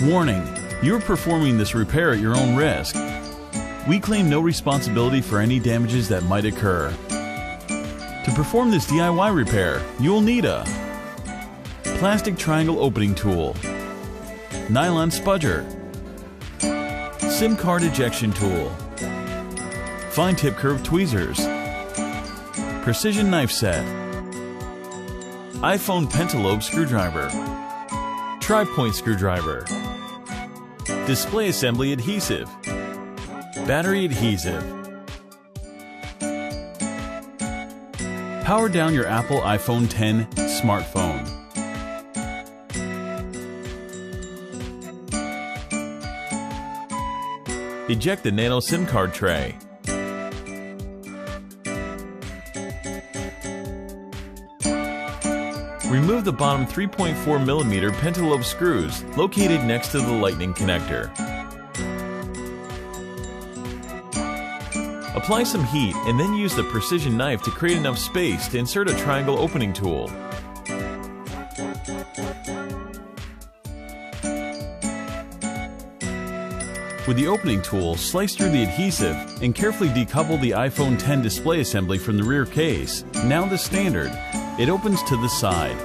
Warning: you're performing this repair at your own risk. We claim no responsibility for any damages that might occur. To perform this DIY repair, you'll need a plastic triangle opening tool, nylon spudger, SIM card ejection tool, fine tip curved tweezers, precision knife set, iPhone pentalobe screwdriver, tri-point screwdriver, display assembly adhesive, battery adhesive. Power down your Apple iPhone X smartphone. Eject the nano SIM card tray. Remove the bottom 3.4mm pentalobe screws located next to the lightning connector. Apply some heat and then use the precision knife to create enough space to insert a triangle opening tool. With the opening tool, slice through the adhesive and carefully decouple the iPhone X display assembly from the rear case. Now the standard. It opens to the side.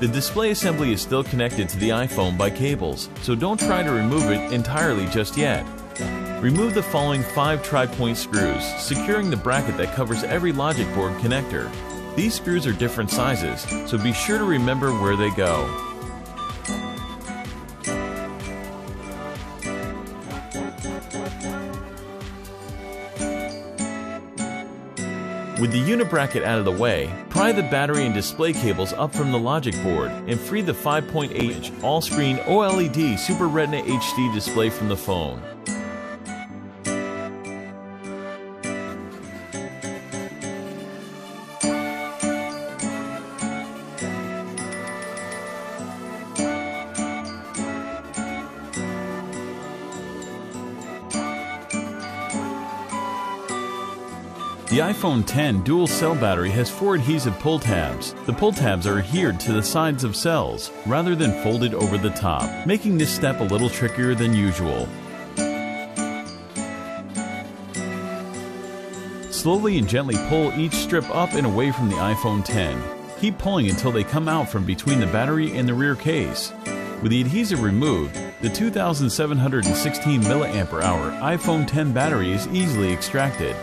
The display assembly is still connected to the iPhone by cables, so don't try to remove it entirely just yet. Remove the following 5 tri-point screws, securing the bracket that covers every logic board connector. These screws are different sizes, so be sure to remember where they go. With the unit bracket out of the way, pry the battery and display cables up from the logic board and free the 5.8-inch all-screen OLED Super Retina HD display from the phone. The iPhone X dual cell battery has 4 adhesive pull tabs. The pull tabs are adhered to the sides of cells rather than folded over the top, making this step a little trickier than usual. Slowly and gently pull each strip up and away from the iPhone X. Keep pulling until they come out from between the battery and the rear case. With the adhesive removed, the 2716 mAh iPhone X battery is easily extracted.